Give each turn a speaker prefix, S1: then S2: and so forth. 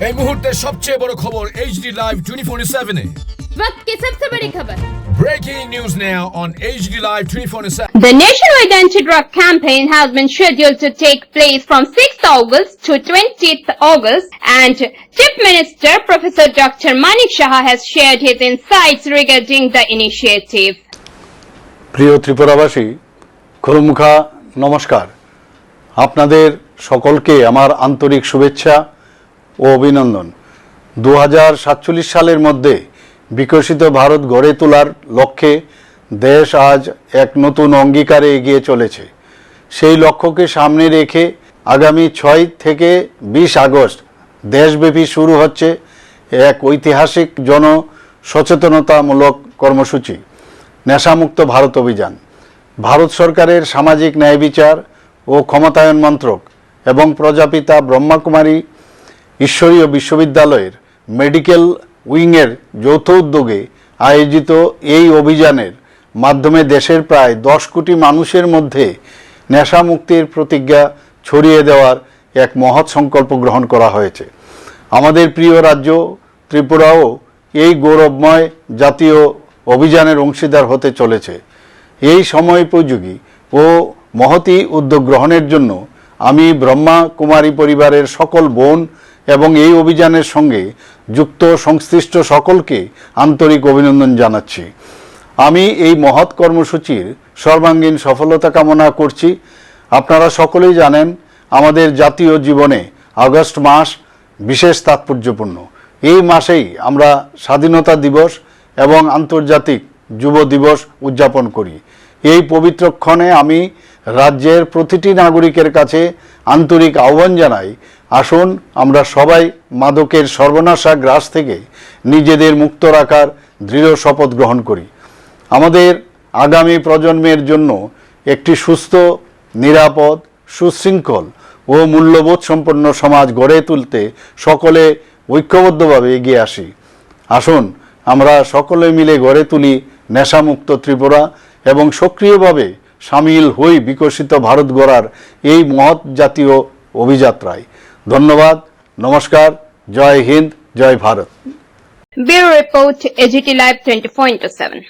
S1: এই মুহূর্তে সবচেয়ে বড় খবর HD Live 24/7 এ।
S2: वक्त की सबसे बड़ी खबर।
S1: Breaking news now on HD Live 24/7.
S2: The nationwide anti-drug campaign has been scheduled to take place from 6th August to 20th August, and Chief Minister Professor Dr. Manik Shah has shared his insights regarding the initiative.
S3: প্রিয় ত্রিপুরাবাসী, খুরুমুখা নমস্কার। আপনাদের সকলকে আমার আন্তরিক শুভেচ্ছা ও অভিনন্দন। 2047 সালের মধ্যে বিকশিত ভারত গড়ে তোলার লক্ষ্যে দেশ আজ এক নতুন অঙ্গীকারে এগিয়ে চলেছে। সেই লক্ষ্যকে সামনে রেখে আগামী 6 থেকে 20 আগস্ট দেশব্যাপী শুরু হচ্ছে এক ঐতিহাসিক জনসচেতনতামূলক কর্মসূচি, নেশামুক্ত ভারত অভিযান। ভারত সরকারের সামাজিক ন্যায় বিচার ও ক্ষমতায়ন মন্ত্রক এবং প্রজাপিতা ব্রহ্মাকুমারী ঈশ্বরীয় বিশ্ববিদ্যালয়ের মেডিকেল উইংয়ের যৌথ উদ্যোগে আয়োজিত এই অভিযানের মাধ্যমে দেশের প্রায় 10 কোটি মানুষের মধ্যে নেশামুক্তির প্রতিজ্ঞা ছড়িয়ে দেওয়ার এক মহৎ সংকল্প গ্রহণ করা হয়েছে। আমাদের প্রিয় রাজ্য ত্রিপুরাও এই গৌরবময় জাতীয় অভিযানের অংশীদার হতে চলেছে। এই সময়োপযোগী ও মহতী উদ্যোগ গ্রহণের জন্য আমি ব্রহ্মা কুমারী পরিবারের সকল বোন এবং এই অভিযানের সঙ্গে যুক্ত সংশ্লিষ্ট সকলকে আন্তরিক অভিনন্দন জানাচ্ছি। আমি এই মহৎ কর্মসূচির সর্বাঙ্গীন সফলতা কামনা করছি। আপনারা সকলেই জানেন, আমাদের জাতীয় জীবনে আগস্ট মাস বিশেষ তাৎপর্যপূর্ণ। এই মাসেই আমরা স্বাধীনতা দিবস এবং আন্তর্জাতিক যুব দিবস উদযাপন করি। এই পবিত্র ক্ষণে আমি রাজ্যের প্রতিটি নাগরিকের কাছে আন্তরিক আহ্বান জানাই, আসুন আমরা সবাই মাদকের সর্বনাশা গ্রাস থেকে নিজেদের মুক্ত রাখার দৃঢ় শপথ গ্রহণ করি। আমাদের আগামী প্রজন্মের জন্য একটি সুস্থ, নিরাপদ, সুশৃঙ্খল ও মূল্যবোধ সম্পন্ন সমাজ গড়ে তুলতে সকলে ঐক্যবদ্ধভাবে এগিয়ে আসি। আসুন আমরা সকলে মিলে গড়ে তুলি নেশামুক্ত ত্রিপুরা এবং সক্রিয়ভাবে সামিল হই বিকশিত ভারত গড়ার এই মহৎ জাতীয় অভিযাত্রায়। ধন্যবাদ, নমস্কার, জয় হিন্দ, জয় Bharat.
S2: Bureau Report, AGT Live 24/7.